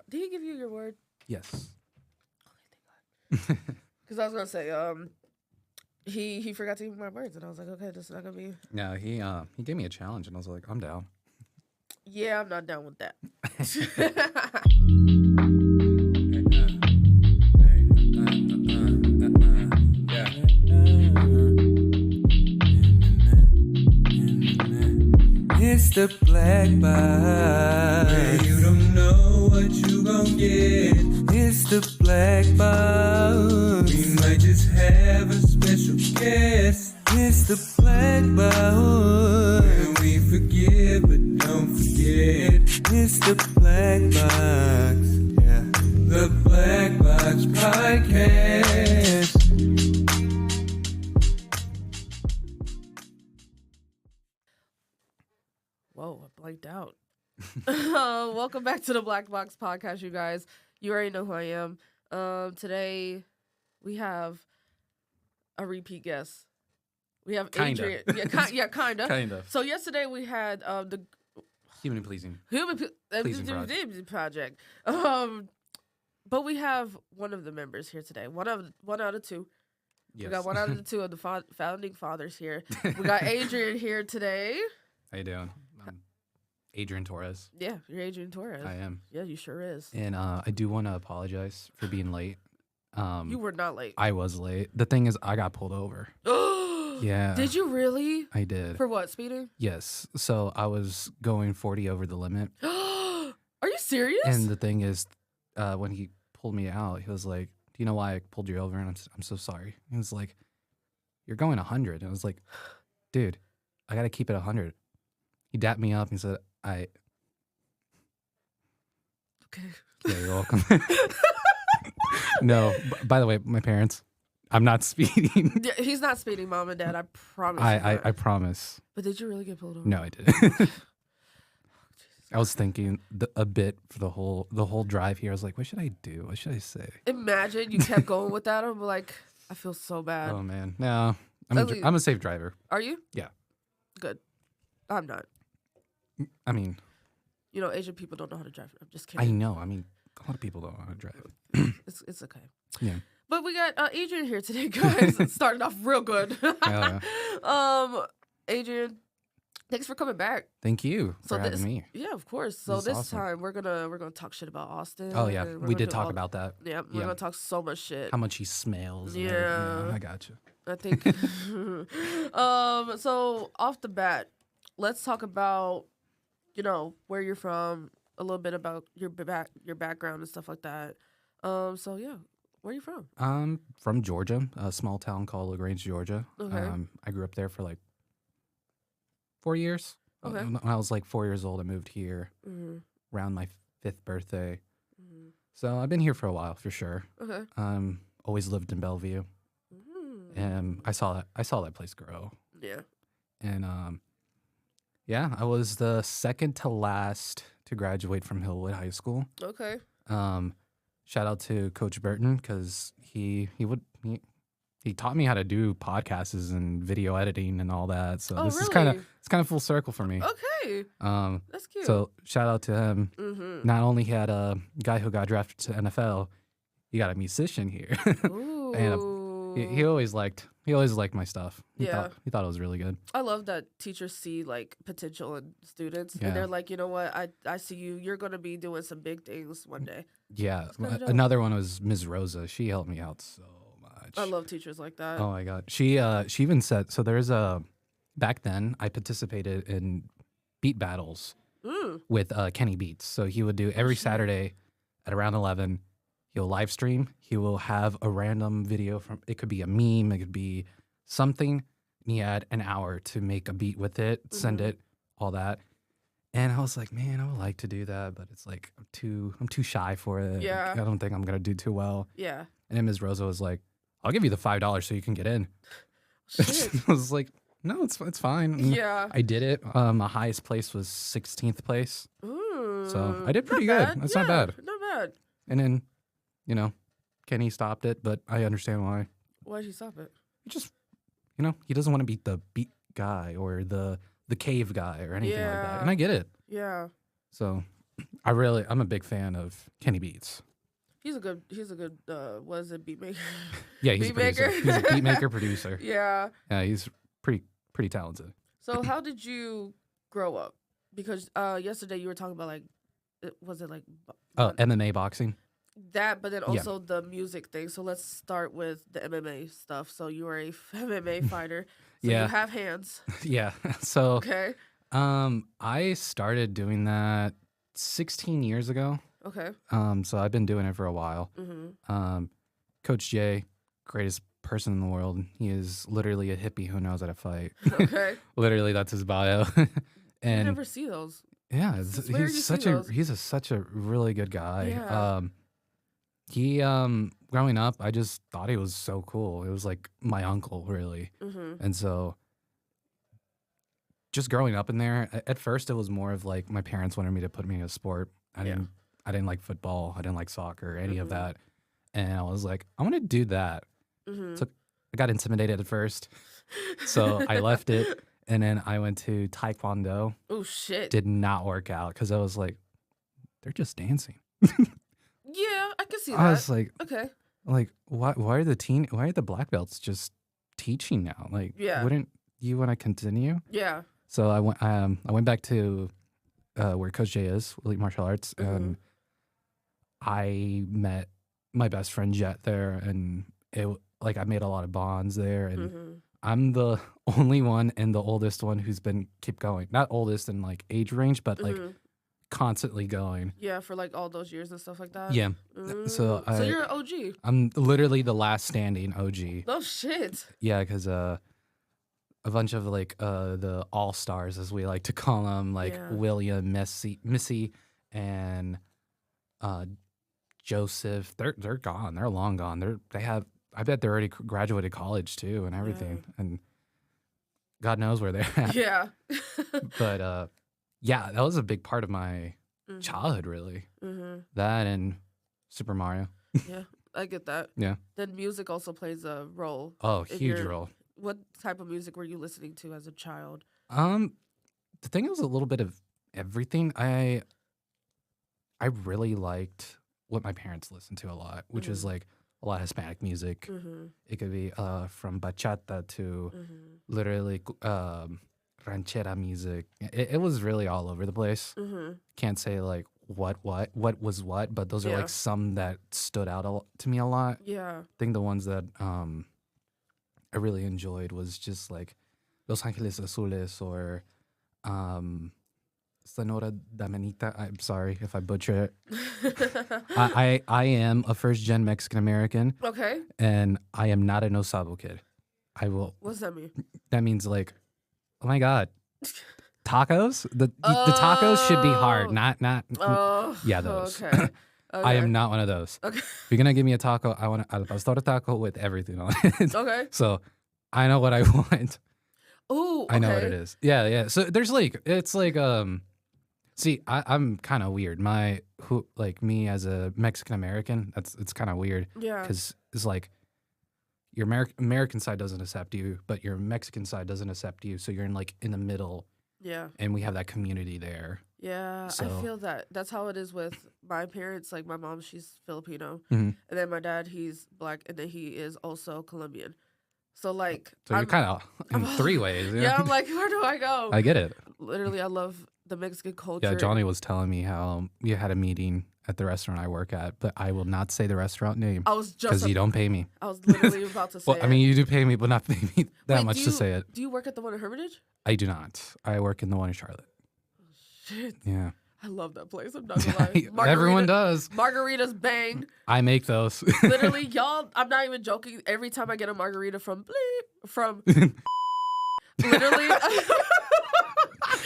Did he give you your word? Yes. Because I was gonna say, he forgot to give me my words, and I was like, okay, this is not gonna be. No, he gave me a challenge, and I was like, I'm down. Yeah, I'm not down with that. It's the black box. Where you don't know what you gon' get. It's the black box. We might just have a special guest. It's the black box. Where we forgive but don't forget. It's the black box. Yeah. The Black Box Podcast. Whoa, I blanked out. Welcome back to the Black Box Podcast, you guys. You already know who I am. Today, we have a repeat guest. We have Kinda. Adrian. Yeah, kind of. Kind of. So yesterday we had the Human pleasing. Pleasing Project. But we have one of the members here today. One out of two. Yes. We got one out of the two of the founding fathers here. We got Adrian here today. How you doing? I'm Adrian Torres. Yeah, you're Adrian Torres. I am. Yeah, you sure is. And I do want to apologize for being late. You were not late. I was late. The thing is, I got pulled over. Yeah. Did you really? I did. For what, speeding? Yes. So I was going 40 over the limit. Are you serious? And the thing is, when he pulled me out, he was like, do you know why I pulled you over? And I'm so sorry. He was like, you're going 100. And I was like, dude, I got to keep it 100. He dapped me up and said, Okay. Yeah, you're welcome. No, by the way, my parents, I'm not speeding. Yeah, he's not speeding, Mom and Dad. I promise. I promise. But did you really get pulled over? No, I didn't. I was thinking a bit for the whole drive here. I was like, what should I do? What should I say? Imagine you kept going with that. I'm like, I feel so bad. Oh man, no, I'm a safe driver. Are you? Yeah. Good. I'm not. I mean, you know, Asian people don't know how to drive. I'm just kidding. I know. I mean, a lot of people don't know how to drive. It's okay. Yeah. But we got Adrian here today, guys. It's starting off real good. Yeah. Adrian, thanks for coming back. Thank you for having me. Yeah, of course. So this awesome. time we're gonna talk shit about Austin. Oh yeah, we did talk about that. Yeah, we're gonna talk so much shit. How much he smells. Yeah, I got you. I think. So off the bat, let's talk about, where you're from, a little bit about your background and stuff like that. So yeah, where are you from? I'm from Georgia, a small town called LaGrange, Georgia. Okay. I grew up there for like 4 years. Okay. When I was like 4 years old, I moved here around my 5th birthday. Mm-hmm. So I've been here for a while for sure. Okay. Always lived in Bellevue, and I saw that place grow. Yeah. And yeah, I was the second to last to graduate from Hillwood High School. Okay. Shout out to Coach Burton because he taught me how to do podcasts and video editing and all that. So this is kind of full circle for me. Okay. That's cute. So shout out to him. Mm-hmm. Not only had a guy who got drafted to NFL, you got a musician here. Ooh. And he always liked my stuff. He thought it was really good. I love that teachers see like potential in students, Yeah. and they're like, you know what, I see you. You're gonna be doing some big things one day. Yeah. kinda dope. Another one was Ms. Rosa. She helped me out so much. I love teachers like that. Oh my God. She even said, so there's back then I participated in beat battles with Kenny Beats. So he would do every Saturday at around 11. He'll live stream. He will have a random video it could be a meme, it could be something. And he had an hour to make a beat with it, send it, all that. And I was like, man, I would like to do that, but it's like I'm too shy for it. Yeah. I don't think I'm gonna do too well. Yeah. And then Ms. Rosa was like, I'll give you the $5 so you can get in. Shit. I was like, no, it's fine. And Yeah. I did it. My highest place was 16th place. Ooh, So I did pretty not good. bad. That's not bad. Not bad. And then, Kenny stopped it, but I understand why. Why'd you stop it? He just, he doesn't want to be the beat guy or the cave guy or anything like that. And I get it. Yeah. So I'm a big fan of Kenny Beats. He's a good what is it, beat maker? Yeah, he's Beat a producer. maker? He's a beat maker producer. Yeah. Yeah, he's pretty talented. So how did you grow up? Because yesterday you were talking about like, was it like MMA boxing. that, but then also the music thing. So let's start with the MMA stuff. So you are a MMA fighter. So Yeah. you have hands. Yeah. So Okay. I started doing that 16 years ago. Okay. So I've been doing it for a while. Mm-hmm. Coach Jay, greatest person in the world. He is literally a hippie who knows how to fight. Okay. Literally, that's his bio. You And never see those. yeah, Where you see those? he's such a really good guy. Yeah. He growing up, I just thought he was so cool. It was like my uncle, really. Mm-hmm. And so just growing up in there, at first it was more of like my parents wanted me to put me in a sport. I didn't like football. I didn't like soccer, any of that. And I was like, I want to do that. Mm-hmm. So I got intimidated at first. So I left it. And then I went to Taekwondo. Oh, shit. Did not work out because I was like, they're just dancing. Yeah, I can see that. I was like, Okay. why are the black belts just teaching now? Like, Yeah. wouldn't you want to continue? Yeah. So I went back to where Coach Jay is, Elite Martial Arts, and I met my best friend Jet there, and I made a lot of bonds there, and I'm the only one and the oldest one who's been keep going. Not oldest in like age range, but like constantly going. Yeah, for like all those years and stuff like that. Yeah. So you're an OG. I'm literally the last standing OG. Oh shit. Yeah, because a bunch of like the all stars, as we like to call them, like William, Missy, and Joseph. They're gone. They're long gone. I bet they're already graduated college too and everything, and God knows where they're at. Yeah. But yeah, that was a big part of my childhood, really. That and Super Mario. Yeah, I get that. Yeah. Then music also plays a role. Oh, huge role. What type of music were you listening to as a child? The thing is a little bit of everything. I really liked what my parents listened to a lot, which is like a lot of Hispanic music. It could be from bachata to literally ranchera music. It was really all over the place. Can't say like what was what, but those are like some that stood out to me a lot. Yeah. I think the ones that I really enjoyed was just like Los Angeles Azules or Sonora Damenita. I'm sorry if I butcher it. I am a first-gen Mexican-American. Okay. And I am not a no sabo kid. I will. What does that mean? That means like, oh my God. Tacos? The tacos should be hard, not. Yeah, those. Okay. I am not one of those. Okay. If you're gonna give me a taco, I want a pastor taco with everything on it. Okay. So I know what I want. Ooh, okay. I know what it is. Yeah. So there's like, it's like, see, I'm kind of weird. Me as a Mexican American, it's kind of weird. Yeah. Because it's like your American side doesn't accept you, but your Mexican side doesn't accept you. So you're in the middle. Yeah. And we have that community there. Yeah, So. I feel that. That's how it is with my parents. Like my mom, she's Filipino, Mm-hmm. and then my dad, he's black, and then he is also Colombian. So like, So you're kind of in three ways. yeah, I'm like, where do I go? I get it. Literally, I love the Mexican culture. Yeah, Johnny was telling me how you had a meeting at the restaurant I work at, but I will not say the restaurant name I was just because you don't pay me. I was literally about to say. Well, I mean, you do pay me, but not pay me that Wait, much to say it. Do you work at the one in Hermitage? I do not. I work in the one in Charlotte. Shit, Yeah. I love that place. I'm not gonna lie. Everyone does. Margaritas bang. I make those. Literally, y'all. I'm not even joking. Every time I get a margarita from literally.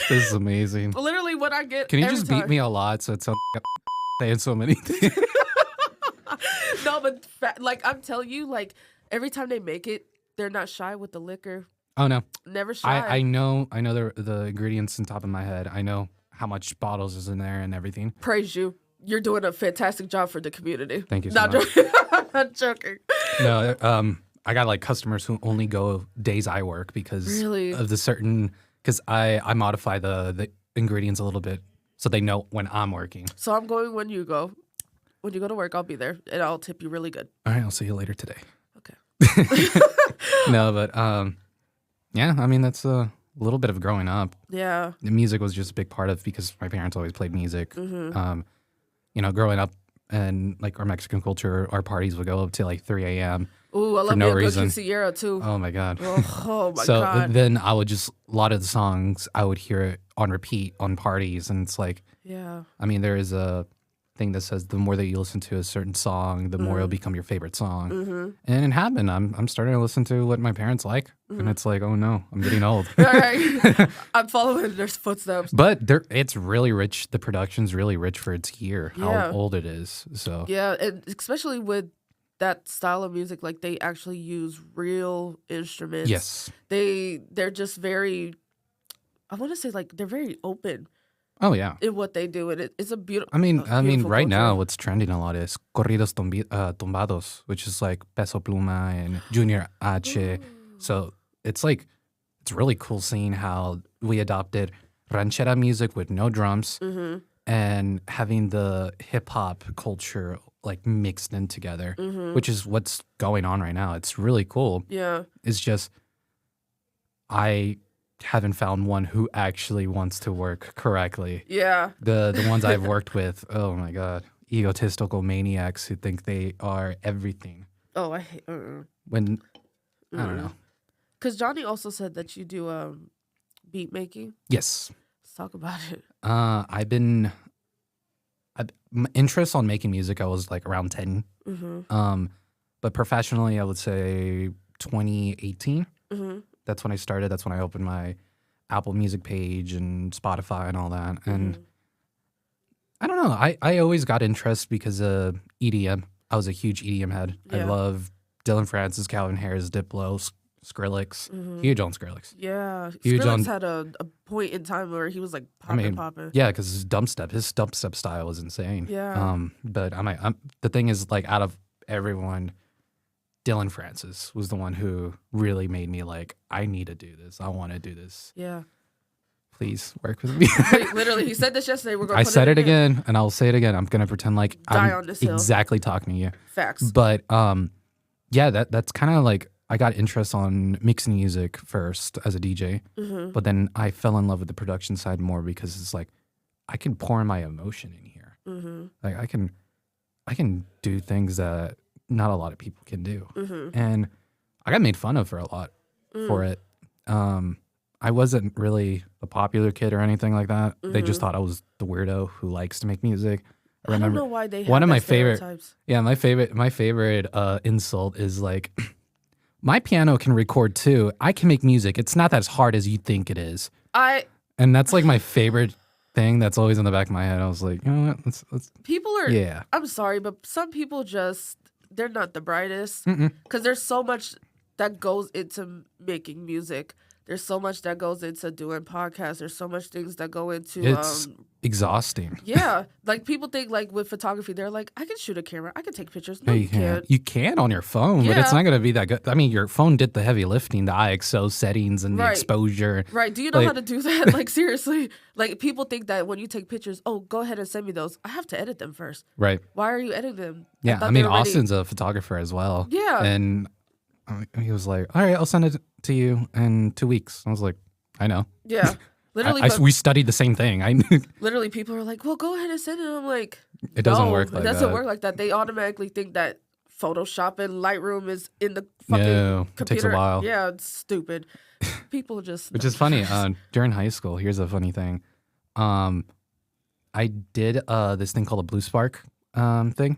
This is amazing. Literally, what I get. Can you every just time. beat me a lot so it's saying so many things? No, but like I'm telling you, like every time they make it, they're not shy with the liquor. Oh no. Never shy. I know the ingredients on top of my head. I know how much bottles is in there and everything. Praise you. You're doing a fantastic job for the community. Thank you so Not much. joking. I'm not joking. No, I got like customers who only go days I work because Really? of the certain, because I modify the ingredients a little bit so they know when I'm working. So I'm going when you go. When you go to work, I'll be there, and I'll tip you really good. All right, I'll see you later today. Okay. No, but yeah, I mean that's a little bit of growing up. Yeah. The music was just a big part of because my parents always played music. Mm-hmm. You know, growing up and like our Mexican culture, our parties would go up to like 3 a.m. Ooh, I love no me a good reason. quinceañera too. Oh my god. Oh my So god. then I would just a lot of the songs I would hear it on repeat on parties, and it's like, Yeah. I mean, there is a thing that says the more that you listen to a certain song, the more it'll become your favorite song. Mm-hmm. And it happened. I'm starting to listen to what my parents like, and it's like, oh no, I'm getting old. All right. I'm following in their footsteps. But it's really rich. The production's really rich for its year, Yeah. how old it is. So Yeah, and especially with that style of music, like they actually use real instruments. yes. They're just very, I want to say like they're very open Oh yeah. in what they do, and it's a beautiful. I mean, right now culture. what's trending a lot is corridos tumbados, which is like Peso Pluma and Junior H. So it's like, it's really cool seeing how we adopted ranchera music with no drums Mm-hmm. and having the hip hop culture like mixed in together, Mm-hmm. which is what's going on right now. It's really cool. Yeah. It's just, I haven't found one who actually wants to work correctly. Yeah. The ones I've worked with, oh my god, egotistical maniacs who think they are everything. Oh, I hate. When I don't know. Because Johnny also said that you do beat making. Yes, Let's talk about it. my interest on making music. I was like around 10. Mm-hmm. But professionally, I would say 2018. Mm-hmm. That's when I started. That's when I opened my Apple Music page and Spotify and all that. And I don't know. I always got interest because of EDM. I was a huge EDM head. I Yeah. love Dylan Francis, Calvin Harris, Diplo, Skrillex. Mm-hmm. Huge on Skrillex. Yeah. Huge Skrillex on- had a point in time where he was like I mean, popping. Yeah, because his dubstep style is insane. Yeah. But the thing is, like, out of everyone, Dylan Francis was the one who really made me like, I need to do this. I want to do this. Yeah. Please work with me. Literally, he said this yesterday. We're going I to said it again, and I'll say it again. I'm gonna pretend like Die I'm on this hill. exactly talking to you. Facts. But yeah, that's kind of like I got interest on mixing music first as a DJ, Mm-hmm. but then I fell in love with the production side more because it's like I can pour my emotion in here. Mm-hmm. Like I can do things that not a lot of people can do, Mm-hmm. and I got made fun of for a lot for it. I wasn't really a popular kid or anything like that. They just thought I was the weirdo who likes to make music. I don't know why they have one of that my favorite. stereotypes. Yeah, my favorite insult is like, my piano can record too. I can make music. It's not as hard as you think it is. And that's like my favorite thing. That's always in the back of my head. I was like, you know what? Let's People are. yeah. I'm sorry, but some people they're not the brightest because there's so much that goes into making music. There's so much that goes into doing podcasts. There's so much things that go into It's exhausting. yeah. Like people think like with photography, they're like, I can shoot a camera, I can take pictures. No, No, you can't. You can on your phone, but it's Yeah. not going to be that good. I mean, your phone did the heavy lifting, the IXO settings and the Right. exposure. Right. Do you know Like- how to do that? Like seriously. Like people think that when you take pictures, oh, go ahead and send me those. I have to edit them first. Right. Why are you editing them? Yeah. thought I mean, they were ready. Austin's a photographer as well. Yeah. And he was like, all right, I'll send it to you in 2 weeks. I was like, I know. Yeah. Literally, but we studied the same thing. I knew literally people are like, well, go ahead and send it. I'm like, it doesn't no, work like it doesn't that. work like that. They automatically think that Photoshop and Lightroom is in the fucking No, computer. it takes a while. Yeah, it's stupid. People just Which is funny. During high school, here's a funny thing. I did this thing called a Blue Spark thing.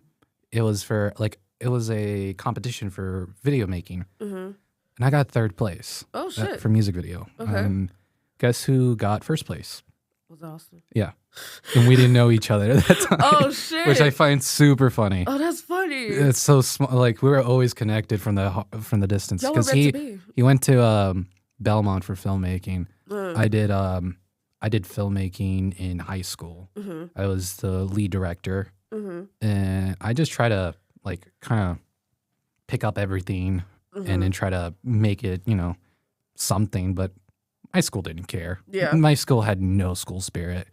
It was a competition for video making, and I got third place. Oh shit! For music video. Okay. And guess who got first place? Was Austin. Yeah, and we didn't know each other at that time. Oh shit! Which I find super funny. Oh, that's funny. It's so small. Like we were always connected from the distance Y'all were because meant to be. he went to Belmont for filmmaking. Mm. I did filmmaking in high school. Mm-hmm. I was the lead director, Mm-hmm. and I just try to like kind of pick up everything Mm-hmm. and then try to make it, something. But my school didn't care. Yeah. My school had no school spirit.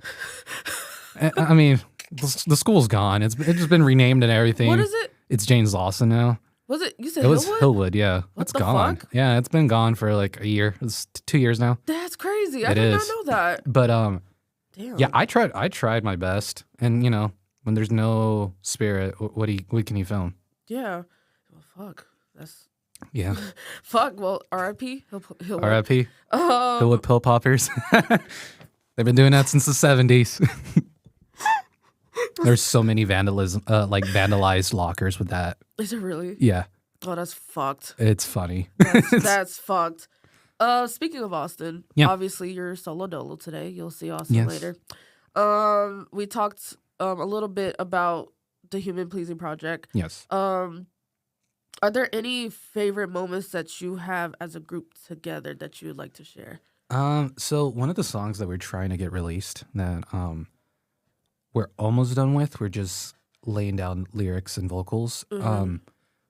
I mean, the school's gone. It's just been renamed and everything. What is it? It's James Lawson now. Was it? You said It was Hillwood? Hillwood, yeah. What It's the gone. fuck? Yeah, it's been gone for like a year. It's 2 years now. That's crazy. I It did is. not know that. But Damn. yeah, I tried my best. And you know, when there's no spirit, what can you film? Yeah. Well, fuck. That's Yeah. fuck. Well, R.I.P. Hillwood. R.I.P. Hillwood pill poppers. They've been doing that since the 70s. There's so many vandalized lockers with that. Is it really? Yeah, Oh, that's fucked. it's funny. That's fucked. Speaking of Austin, Yeah. obviously you're solo dolo today. You'll see Austin Yes. later. We talked a little bit about the Human Pleasing Project. Yes. Are there any favorite moments that you have as a group together that you would like to share? So one of the songs that we're trying to get released that we're almost done with, we're just laying down lyrics and vocals.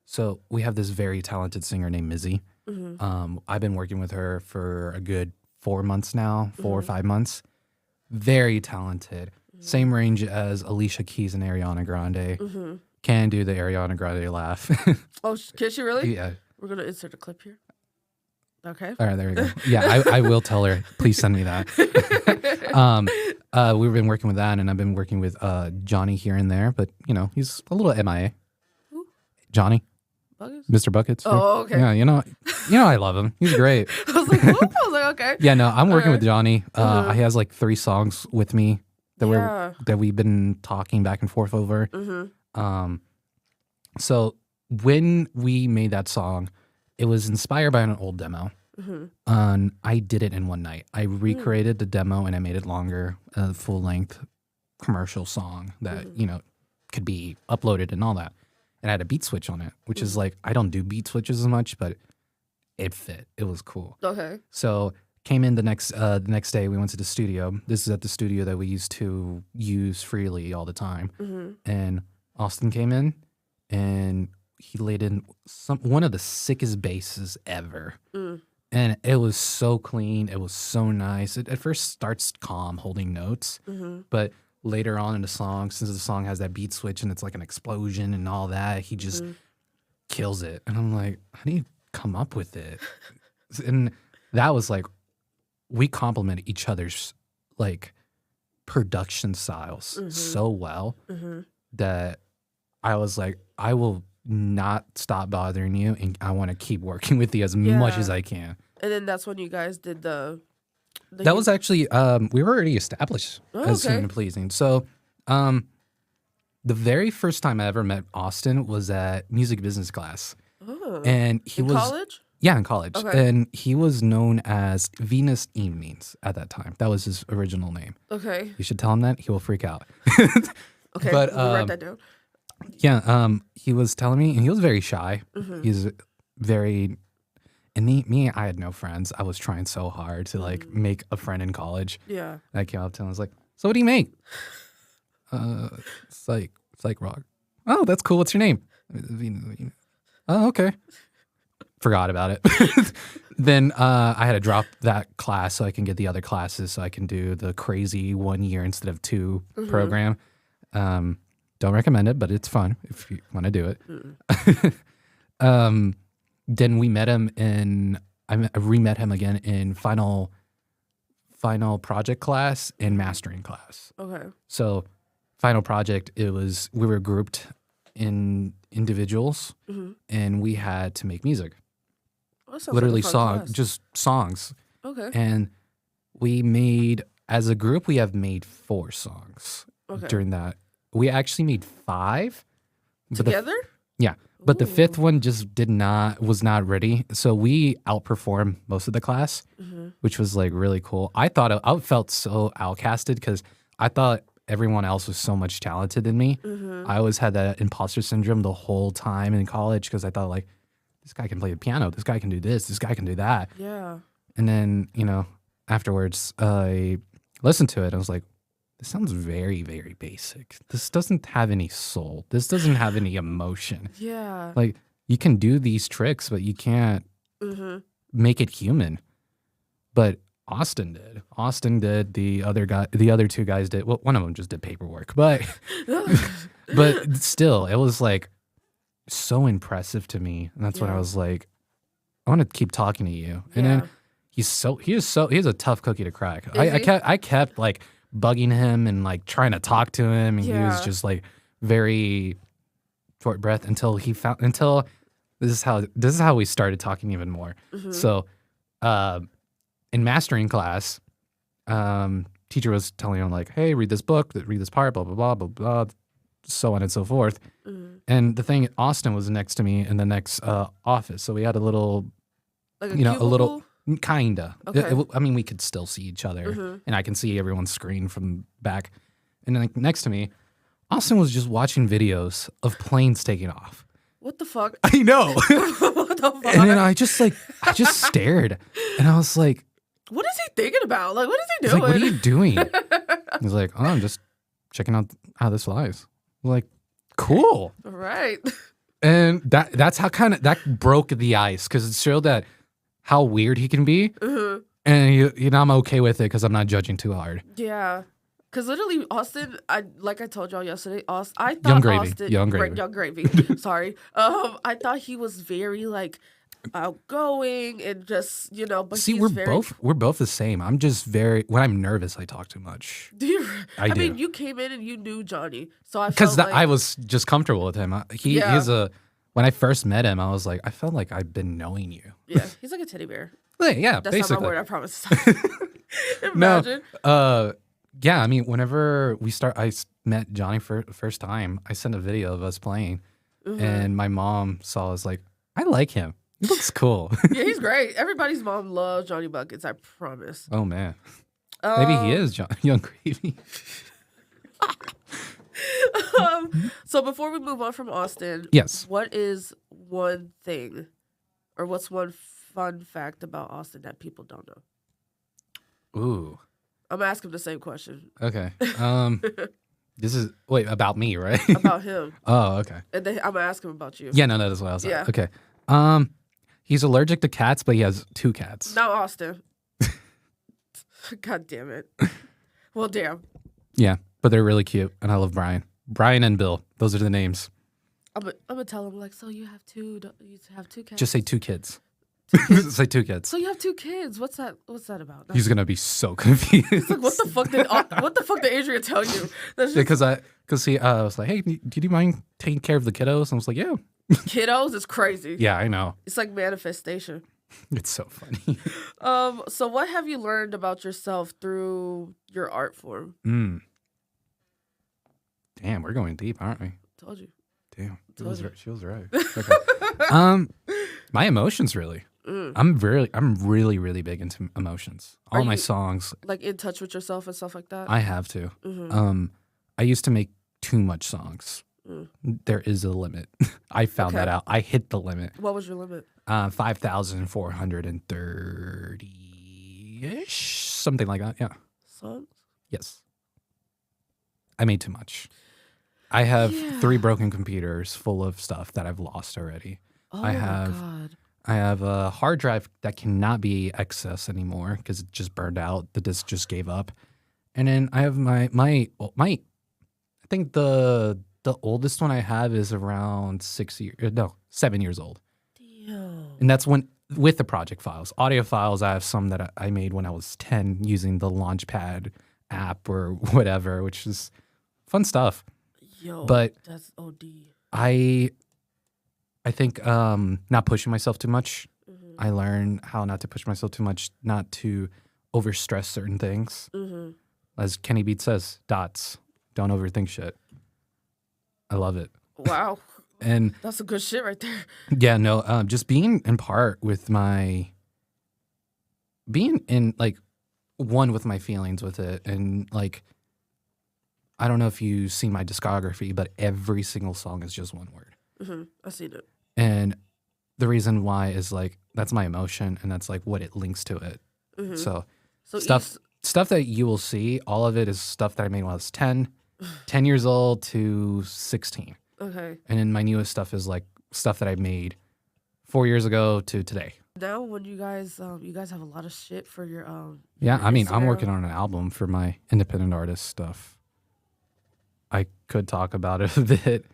So we have this very talented singer named Mizzy. I've been working with her for a good 4 months now, 4 or 5 months. Very talented. Same range as Alicia Keys and Ariana Grande. Can do the Ariana Grande laugh. Oh, can she really? Yeah. We're going to insert a clip here. Okay. All right, there we go. Yeah, I will tell her. Please send me that. We've been working with that, and I've been working with Johnny here and there, but you know he's a little MIA. Who? Johnny, Buckets? Mr. Buckets. Oh, okay. Yeah, you know I love him. He's great. I was like, whoop. I was like, okay. Yeah, no, I'm working with Alright. Johnny. He has like 3 songs with me Yeah. that we've been talking back and forth over. So when we made that song, it was inspired by an old demo. And I did it in one night. I recreated the demo and I made it longer, a full length commercial song that, you know, could be uploaded and all that. And I had a beat switch on it, which is like, I don't do beat switches as much, but it fit. It was cool. Okay. So came in the next day, we went to the studio. This is at the studio that we used to use freely all the time. And Austin came in and he laid in one of the sickest basses ever. And it was so clean. It was so nice. It at first starts calm, holding notes. But later on in the song, since the song has that beat switch and it's like an explosion and all that, he just kills it. And I'm like, how do you come up with it? And that was like, we complement each other's like production styles so well that I was like, I will not stop bothering you and I want to keep working with you as much as I can. And then that's when you guys did the That was actually we were already established as okay. human pleasing. So the very first time I ever met Austin was at music business class. And he in was college? Yeah, in college. Okay. And he was known as Venus Evenings at that time. That was his original name. Okay. You should tell him that. He will freak out. Okay. But, we'll write that down. Yeah, he was telling me, and he was very shy. He's very, and I had no friends. I was trying so hard to like make a friend in college. Yeah. I came up to him, I was like, so what do you make? It's like rock. Oh, that's cool. What's your name? Oh, okay. Forgot about it. Then I had to drop that class so I can get the other classes so I can do the crazy 1 year instead of 2 program. Don't recommend it, but it's fun if you want to do it. Then we met him I re-met him again in final project class and mastering class. Okay. So final project, we were grouped in individuals and we had to make music. Well, that sounds Literally like a fun class. just songs. Okay. And we made, as a group, we have made 4 songs Okay. during that. We actually made 5. But Together? Yeah. But the 5th one just was not ready. So we outperformed most of the class, which was like really cool. I felt so outcasted because I thought everyone else was so much talented than me. I always had that imposter syndrome the whole time in college because I thought like, this guy can play the piano. This guy can do this. This guy can do that. Yeah. And then, afterwards I listened to it. I was like, this sounds very, very basic. This doesn't have any soul. This doesn't have any emotion. Yeah. Like, you can do these tricks, but you can't make it human. But Austin did. Austin did. The other two guys did. Well, one of them just did paperwork, but but still, it was like so impressive to me, and that's when I was like, I want to keep talking to you. And then he's a tough cookie to crack. I kept like bugging him and like trying to talk to him, and he was just like very short breath until this is how we started talking even more. So in mastering class, teacher was telling him like, hey, read this book, read this part, blah blah blah blah blah, so on and so forth. And the thing, Austin was next to me in the next office, so we had a little, like a little kinda. Okay. I mean, we could still see each other, and I can see everyone's screen from back. And then like, next to me, Austin was just watching videos of planes taking off. What the fuck? I know. What the fuck? And then I just stared, and I was like, what is he thinking about? Like, what is he he's doing? like, what are you doing? He's like, oh, I'm just checking out how this flies. I'm like, cool. All right. And that's how that broke the ice, because it showed that how weird he can be. And I'm okay with it because I'm not judging too hard. Yeah. Because literally, Austin, like I told y'all yesterday, I thought Young Gravy. Austin, Young Gravy. Young Gravy. Sorry. I thought he was very like outgoing and just, but See, he's we're both the same. I'm just when I'm nervous, I talk too much. Do you? I do. mean, you came in and you knew Johnny, so I because felt like I was just comfortable with him. When I first met him, I was like, I felt like I've been knowing you. Yeah, he's like a teddy bear. Yeah, That's basically. not my word, I promise. Imagine. No, yeah, I mean, whenever I met Johnny for the first time, I sent a video of us playing, and my mom saw us like, I like him. He looks cool. Yeah, he's great. Everybody's mom loves Johnny Buckets, I promise. Oh, man. Maybe he is Young Gravy. So before we move on from Austin, Yes. what is one thing or what's one fun fact about Austin that people don't know? Ooh. I'm gonna ask him the same question. Okay. This is about me, right? About him. Oh, okay. And then I'm gonna ask him about you. Yeah, no, that's what I was like. Yeah. Okay. He's allergic to cats, but he has 2 cats. Not Austin. God damn it. Well, damn. Yeah, but they're really cute, and I love Brian. Brian and Bill. Those are the names. I'm gonna tell him like, so you have 2 cats. Just say 2 kids. Say 2 kids. So you have 2 kids. What's that about? He's gonna be so confused. It's like, what the fuck did Adrian tell you? That's just, Because I was like, hey, do you mind taking care of the kiddos? And I was like, yeah. kiddos is crazy. Yeah, I know. It's like manifestation. It's so funny. So what have you learned about yourself through your art form? Damn, we're going deep, aren't we? Told you. Damn, she was right. Okay. My emotions, really. I'm really, really big into emotions. All my songs. Like in touch with yourself and stuff like that? I have to. I used to make too much songs. There is a limit. I found that out. I hit the limit. What was your limit? 5,430-ish, something like that. Yeah. Songs? Yes. I made too much. I have 3 broken computers full of stuff that I've lost already. Oh my God. I have a hard drive that cannot be accessed anymore because it just burned out. The disk just gave up. And then I have my I think the oldest one I have is around 7 years old. Damn. And that's with the project files. Audio files, I have some that I made when I was 10 using the Launchpad app or whatever, which is fun stuff. Yo, but that's OD. I think not pushing myself too much. I learned how not to push myself too much, not to overstress certain things. As Kenny Beat says, dots. Don't overthink shit. I love it. Wow. And that's some good shit right there. Yeah, no, just being in part with being in like one with my feelings with it, and like, I don't know if you've seen my discography, but every single song is just one word. I seen it. And the reason why is like, that's my emotion, and that's like what it links to it. So stuff that you will see, all of it is stuff that I made when I was 10 years old to 16. Okay. And then my newest stuff is like stuff that I made 4 years ago to today. now when you guys have a lot of shit for your Yeah, your I mean, I'm Instagram. working on an album for my independent artist stuff. I could talk about it a bit.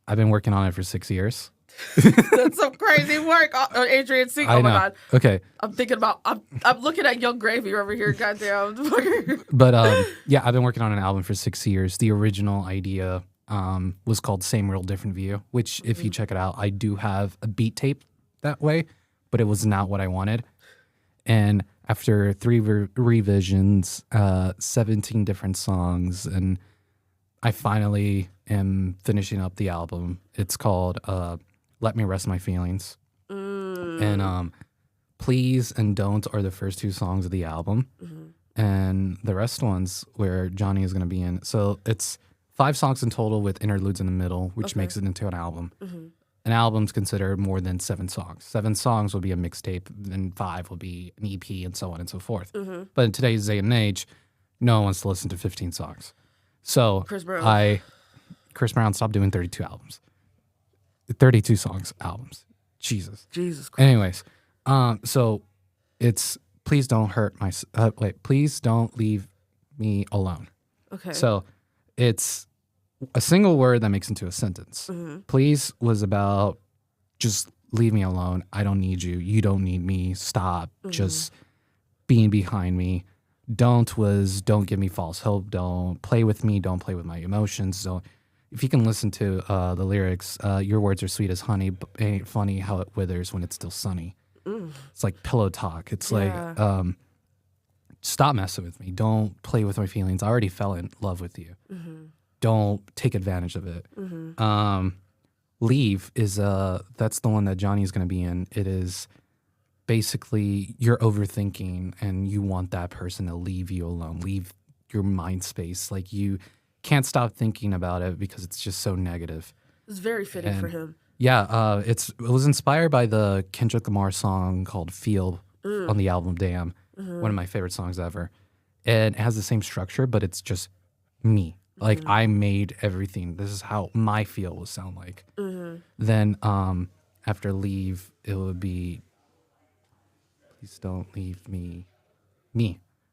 I've been working on it for 6 years. That's some crazy work. Adrian, see, I oh my know. god. Okay, I'm thinking about I'm looking at Young Gravy over here, goddamn. but yeah, I've been working on an album for 6 years. The original idea was called Same Real Different View, which if you check it out, I do have a beat tape that way, but it was not what I wanted. And after 3 revisions, 17 different songs, and I finally am finishing up the album. It's called Let Me Rest My Feelings. And Please and Don't are the first 2 songs of the album. And the rest ones where Johnny is going to be in. So it's 5 songs in total with interludes in the middle, which makes it into an album. An album's considered more than 7 songs. 7 songs will be a mixtape, and 5 will be an EP, and so on and so forth. But in today's day and age, no one wants to listen to 15 songs. So Chris Brown stopped doing 32 albums. 32 songs albums. Jesus Christ. Anyways, so it's Please Don't Hurt My Please Don't Leave Me Alone. Okay. So it's a single word that makes into a sentence. Please was about just leave me alone. I don't need you. You don't need me. Stop. Just being behind me. Don't was don't give me false hope. Don't play with me. Don't play with my emotions. So if you can listen to the lyrics, your words are sweet as honey, but ain't funny how it withers when it's still sunny. It's like pillow talk. It's like, stop messing with me. Don't play with my feelings. I already fell in love with you. Don't take advantage of it. Leave is that's the one that Johnny's going to be in. It is basically you're overthinking and you want that person to leave you alone, leave your mind space. Like you can't stop thinking about it because it's just so negative. It's very fitting for him. Yeah, it was inspired by the Kendrick Lamar song called Feel on the album Damn, one of my favorite songs ever. And it has the same structure, but it's just me. Like I made everything. This is how my feel will sound like. Then after Leave, it would be Please Don't Leave Me.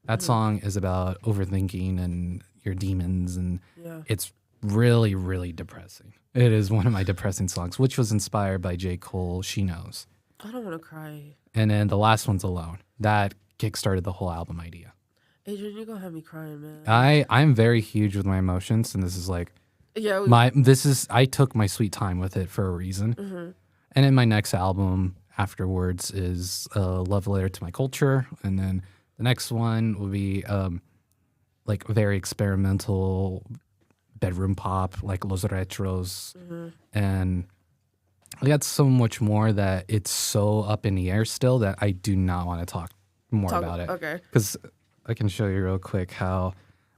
That song is about overthinking and your demons, and it's really, really depressing. It is one of my depressing songs, which was inspired by J. Cole, She Knows. I don't want to cry. And then the last one's Alone. That kickstarted the whole album idea. Adrian, you're going to have me crying, man. I'm very huge with my emotions, and this is like, I took my sweet time with it for a reason. And then my next album afterwards is Love Letter to My Culture, and then the next one will be like very experimental bedroom pop, like Los Retros. And I got so much more that it's so up in the air still that I do not want to talk more about it. Okay. Because I can show you real quick how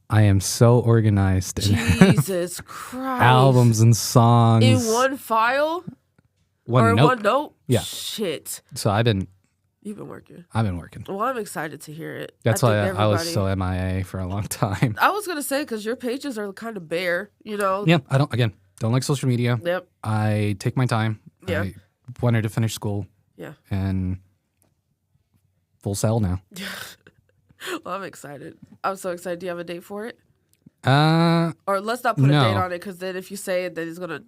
I am so organized in Jesus Christ. albums and songs. In one file? One note. One note? Yeah. Shit. So You've been working. I've been working. Well, I'm excited to hear it. That's why I was so MIA for a long time. I was going to say, because your pages are kind of bare, you know? Yeah, I don't like social media. Yep. I take my time. Yeah. I wanted to finish school. Yeah. And full sell now. Well, I'm excited. I'm so excited. Do you have a date for it? Or let's not put a date on it, because then if you say it, then it's going to,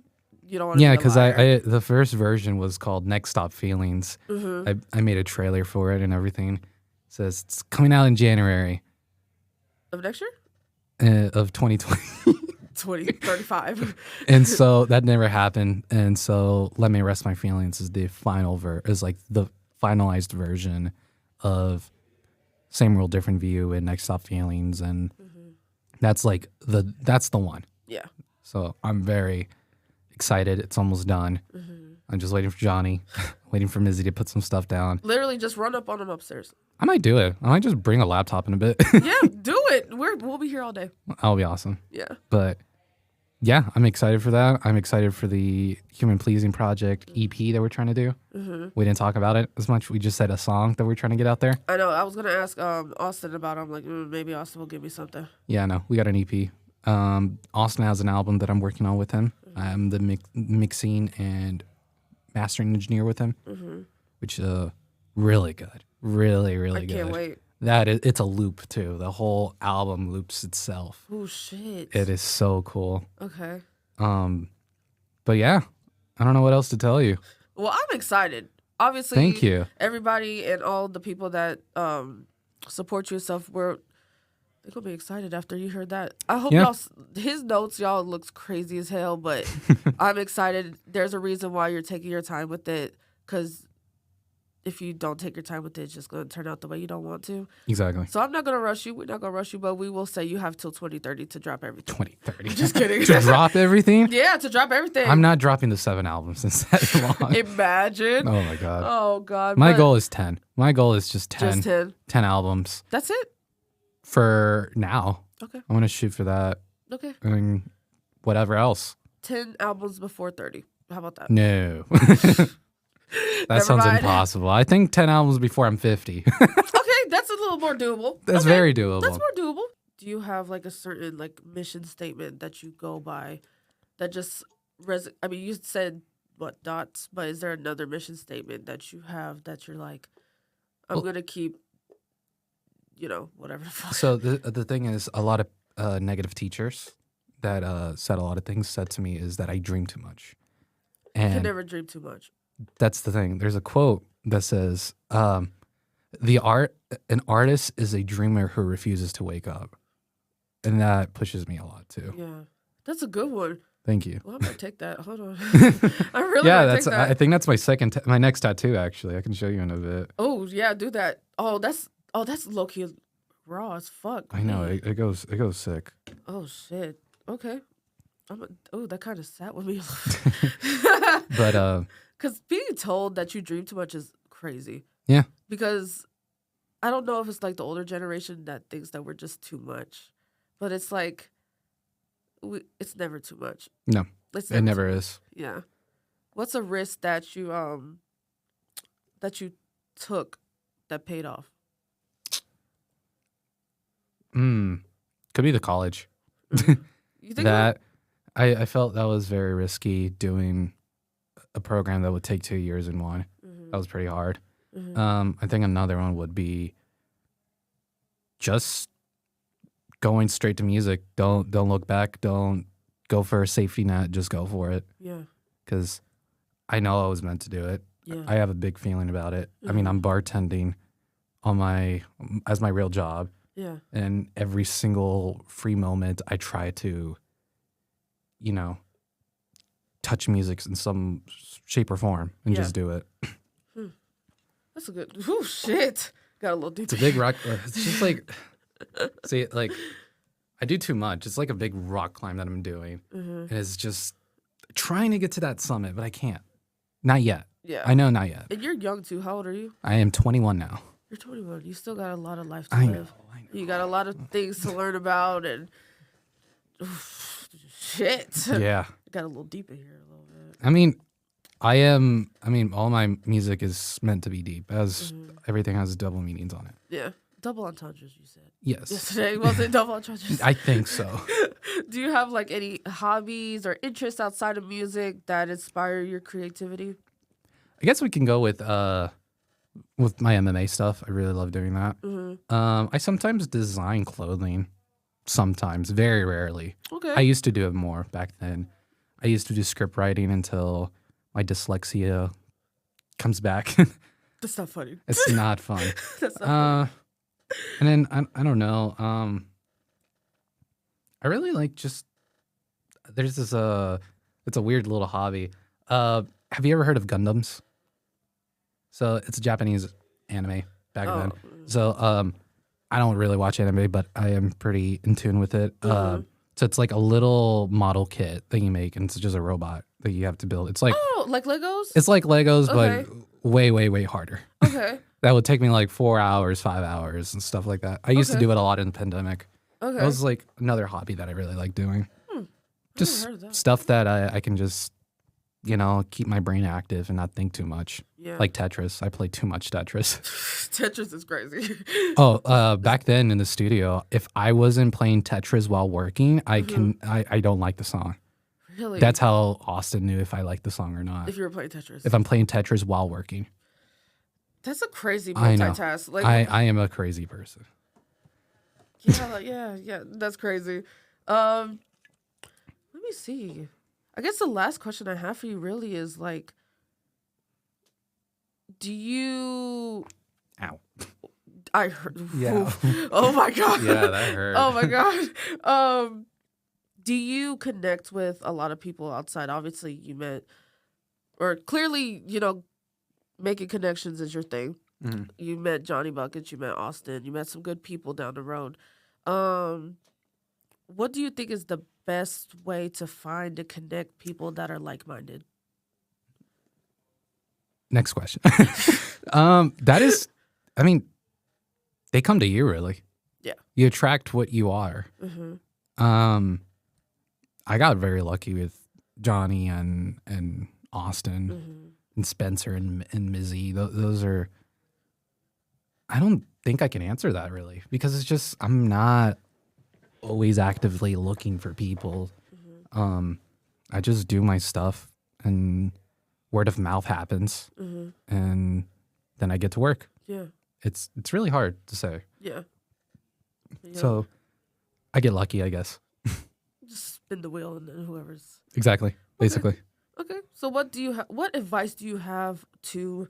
you don't want to. Yeah, because I the first version was called Next Stop Feelings. I made a trailer for it and everything. It says it's coming out in January. Of next year? Of 2020. 2035. And so that never happened. And so Let Me Rest My Feelings is the is like the finalized version of Same Real Different View and Next Stop Feelings, and that's like that's the one. Yeah. So I'm very excited. It's almost done. I'm just waiting for Johnny, waiting for Mizzy to put some stuff down. Literally just run up on him upstairs. I might do it. I might just bring a laptop in a bit. Yeah, do it. We'll be here all day. That'll be awesome. Yeah. But yeah, I'm excited for that. I'm excited for the Human Pleasing Project EP that we're trying to do. We didn't talk about it as much. We just said a song that we're trying to get out there. I know. I was going to ask Austin about it. I'm like, maybe Austin will give me something. Yeah, no, we got an EP. Austin has an album that I'm working on with him. I'm the mixing and mastering engineer with him, which really good, really I good. can't wait. It's a loop too. The whole album loops itself. Oh shit! It is so cool. Okay. But yeah, I don't know what else to tell you. Well, I'm excited. Obviously, Thank you. Everybody and all the people that support you and stuff, they're gonna be excited after you heard that. I hope his notes, y'all, looks crazy as hell, but I'm excited. There's a reason why you're taking your time with it, because if you don't take your time with it, it's just gonna turn out the way you don't want to. Exactly. So I'm not gonna rush you. We're not gonna rush you, but we will say you have till 2030 to drop everything. 2030. Just kidding. To drop everything? Yeah, to drop everything. I'm not dropping the 7 albums in that long. Imagine. Oh my god. Oh god. My goal is 10. My goal is just 10. Just 10. 10 albums. That's it? For now. Okay. I want to shoot for that. Okay. And whatever else. 10 albums before 30. How about that? No. That sounds impossible. I think 10 albums before I'm 50. Okay, that's a little more doable. That's very doable. That's more doable. Do you have like a certain like mission statement that you go by that just I mean, you said what, dots, but is there another mission statement that you have that you're like, I'm going to keep, whatever the fuck. So the thing is, a lot of negative teachers that said a lot of things said to me is that I dream too much. And you can never dream too much. That's the thing. There's a quote that says, an artist is a dreamer who refuses to wake up. And that pushes me a lot too. Yeah. That's a good one. Thank you. Well, I'm going to take that. Hold on. I really take that. I think that's my next tattoo, actually. I can show you in a bit. Oh, yeah, do that. Oh, that's low-key raw as fuck. I know. It goes sick. Oh, shit. Okay. That kind of sat with me. But because being told that you dream too much is crazy. Yeah. Because I don't know if it's like the older generation that thinks that we're just too much, but it's like it's never too much. No, it never is. Yeah. What's a risk that you took that paid off? Could be the college. You think that I felt that was very risky doing a program that would take 2 years in one. That was pretty hard. I think another one would be just going straight to music. Don't look back. Don't go for a safety net. Just go for it. Yeah. Because I know I was meant to do it. Yeah. I have a big feeling about it. I mean, I'm bartending as my real job. Yeah. And every single free moment, I try to, touch music in some shape or form and just do it. That's a good. Oh shit! Got a little deep. It's a big rock. It's just like, see, like I do too much. It's like a big rock climb that I'm doing, and it's just trying to get to that summit, but I can't. Not yet. Yeah. I know, not yet. And you're young too. How old are you? I am 21 now. You're 21. You still got a lot of life to I live. know. You got a lot of things to learn about and shit. Yeah. Got a little deep in here a little bit. I mean, all my music is meant to be deep, as everything has double meanings on it. Yeah. Double entendres, you said. Yes. Yesterday, was it double entendres? I think so. Do you have like any hobbies or interests outside of music that inspire your creativity? I guess we can go with my MMA stuff. I really love doing that. I sometimes design clothing. Sometimes, very rarely. Okay. I used to do it more back then. I used to do script writing until my dyslexia comes back. That's not funny. It's not fun. That's not funny. And then I don't know. I really like just there's this it's a weird little hobby. Have you ever heard of Gundams? So it's a Japanese anime back then. So I don't really watch anime, but I am pretty in tune with it. So it's like a little model kit that you make, and it's just a robot that you have to build. It's like like Legos? It's like Legos, Okay. but way harder. Okay. That would take me like 4 hours, 5 hours, and stuff like that. I used to do it a lot in the pandemic. Okay. That was like another hobby that I really like doing. Just heard of that. stuff that I can just, keep my brain active and not think too much. Yeah. Like Tetris. I play too much Tetris. Tetris is crazy. Back then in the studio, if I wasn't playing Tetris while working, I don't like the song. Really? That's how Austin knew if I liked the song or not. If you were playing Tetris. If I'm playing Tetris while working. That's a crazy I know. multitask. Like, I am a crazy person. yeah. That's crazy. Let me see. I guess the last question I have for you really is like, do you? Ow. I heard. Yeah. Oh my god. Yeah, that hurt. Oh my god. Do you connect with a lot of people outside? Obviously, you met, or clearly, making connections is your thing. Mm-hmm. You met Johnny Buckets, you met Austin, you met some good people down the road. What do you think is the best way to find and connect people that are like-minded? Next question. That is, I mean, they come to you, really. Yeah. You attract what you are. Mm-hmm. I got very lucky with Johnny and Austin Mm-hmm. and Spencer and Mizzy. Those are, I don't think I can answer that really because it's just, I'm not always actively looking for people. Mm-hmm. I just do my stuff and word of mouth happens, Mm-hmm. and then I get to work. Yeah. It's really hard to say. Yeah. So I get lucky, I guess. Just spin the wheel and then whoever's... Exactly. Basically. Okay. So what advice do you have to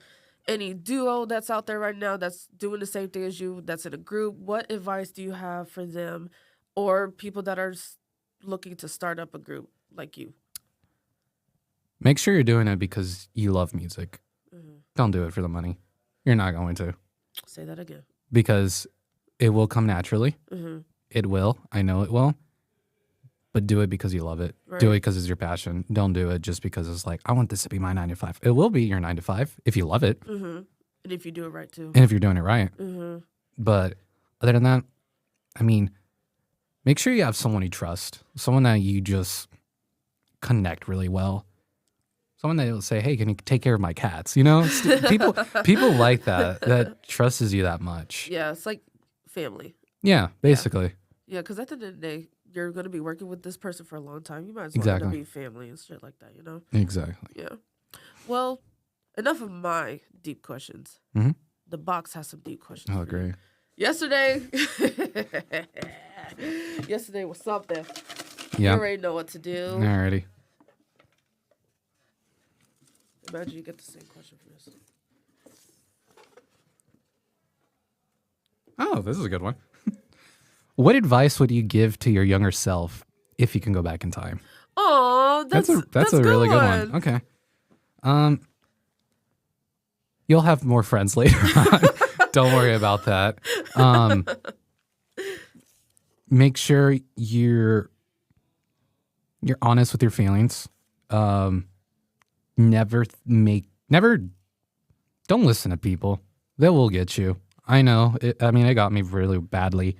any duo that's out there right now that's doing the same thing as you, that's in a group? What advice do you have for them or people that are looking to start up a group like you? Make sure you're doing it because you love music. Mm-hmm. Don't do it for the money. You're not going to. Say that again. Because it will come naturally. Mm-hmm. It will. I know it will. But do it because you love it. Right. Do it because it's your passion. Don't do it just because it's like, I want this to be my 9 to 5. It will be your 9 to 5 if you love it. Mm-hmm. And if you do it right, too. And if you're doing it right. Mm-hmm. But other than that, I mean, make sure you have someone you trust. Someone that you just connect really well. Someone that will say, hey, can you take care of my cats? You know, people like that trusts you that much. Yeah, it's like family. Yeah, basically. Yeah, because at the end of the day, you're going to be working with this person for a long time. You might as well Exactly. end up being family and shit like that, you know? Exactly. Yeah. Well, enough of my deep questions. Mm-hmm. The box has some deep questions. Oh, for you. great. Yesterday was something. Yeah. You already know what to do. Alrighty. Imagine you get the same question for this. Oh, this is a good one. What advice would you give to your younger self if you can go back in time? Oh, that's a really good one. Okay. You'll have more friends later on. Don't worry about that. Make sure you're honest with your feelings. Never don't listen to people. They will get you. I know. It got me really badly.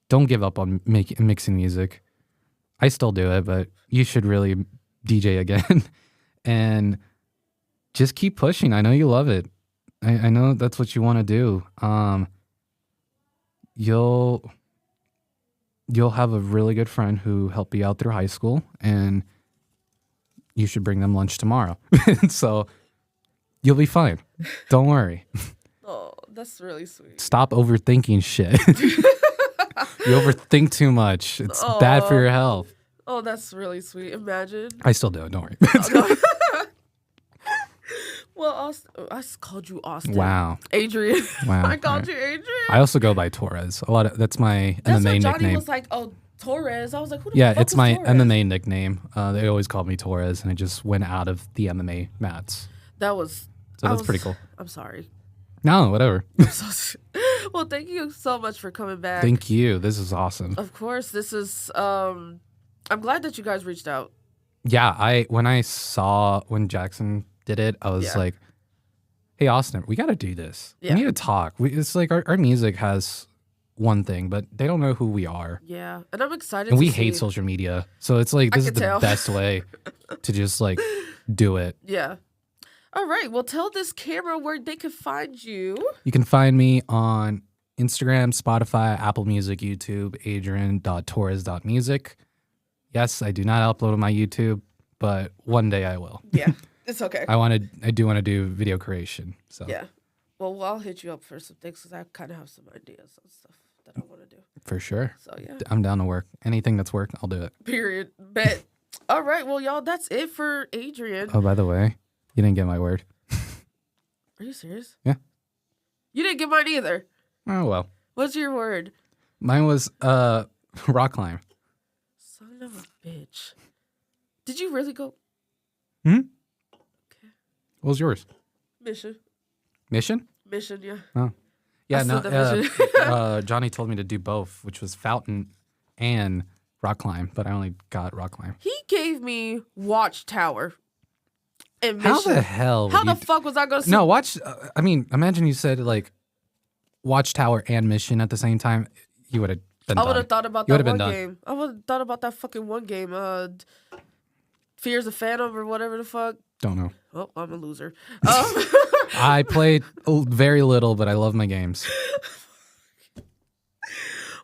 Don't give up on mixing music. I still do it, but you should really DJ again. And just keep pushing. I know you love it. I know that's what you want to do. You'll have a really good friend who helped you out through high school, and you should bring them lunch tomorrow. So you'll be fine. Don't worry. Oh, that's really sweet. Stop overthinking shit. You overthink too much. It's bad for your health. Oh, that's really sweet. Imagine. I still do it. Don't worry. Well, Austin, I called you Austin. Wow. Adrian. Wow. I called you Adrian. I also go by Torres. That's my That's MMA what Johnny nickname. was like, oh, Torres. I was like, who the fuck It's is my Torres? MMA nickname. They always called me Torres, and it just went out of the MMA mats. So that's pretty cool. I'm sorry. No, whatever. Well, thank you so much for coming back. Thank you. This is awesome. Of course, this is. I'm glad that you guys reached out. Yeah, when Jackson did it, I was like, hey, Austin, we got to do this. Yeah. We need to talk. It's like our music has one thing, but they don't know who we are. Yeah, and I'm excited. And we see. hate social media. So it's like, this is the tell. best way to just like do it. Yeah. All right. Well, tell this camera where they can find you. You can find me on Instagram, Spotify, Apple Music, YouTube, adrian.torres.music. Yes, I do not upload on my YouTube, but one day I will. Yeah, it's okay. I do want to do video creation. So Yeah. Well, I'll hit you up for some things because I kind of have some ideas on stuff that I want to do. for sure. So, yeah. I'm down to work. Anything that's work, I'll do it. Period. Bet. All right. Well, y'all, that's it for Adrian. Oh, by the way, you didn't get my word. Are you serious? Yeah. You didn't get mine either. Oh, well. What's your word? Mine was rock climb. Son of a bitch. Did you really go? Hmm? Okay. What was yours? Mission. Mission? Mission, yeah. Oh. Yeah, I no. said the mission. Johnny told me to do both, which was fountain and rock climb, but I only got rock climb. He gave me Watchtower and How Mission. the hell? How would the you fuck was I going to see? No, watch. I mean, imagine you said like Watchtower and Mission at the same time. You would have been I done. would have thought about You that would've one been done. game. I would have thought about that fucking one game. Fears of Phantom or whatever the fuck. Don't know. Oh, I'm a loser. I played very little, but I love my games.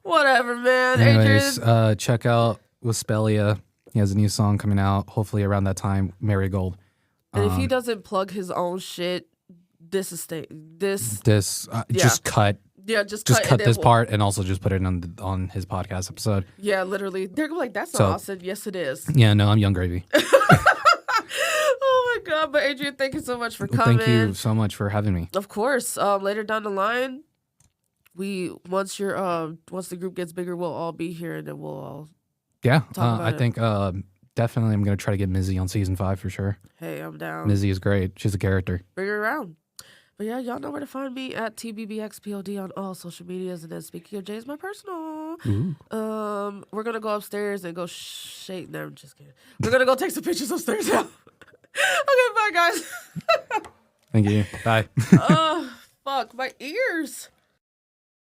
Whatever, man. Anyways, Adrian. check out Whispellia. He has a new song coming out, hopefully around that time, Marigold. And if he doesn't plug his own shit, this is this. Yeah. Just cut Just cut and then this we'll- part and also just put it on his podcast episode. Yeah, literally. They're gonna be like, that's not So- Austin. Yes, it is. Yeah, no, I'm Young Gravy. Oh my god! But Adrian, thank you so much for coming. Thank you so much for having me. Of course. Later down the line, once the group gets bigger, we'll all be here and then we'll all. Yeah, Talk about I it. think definitely I'm gonna try to get Mizzy on season 5 for sure. Hey, I'm down. Mizzy is great. She's a character. Bring her around. But yeah, y'all know where to find me at TBBXPOD on all social medias. And then speaking of Jay is my personal. Ooh. We're gonna go upstairs and go shake. No, I'm just kidding. We're gonna go take some pictures upstairs now. Okay, bye guys. Thank you. Bye. Fuck my ears.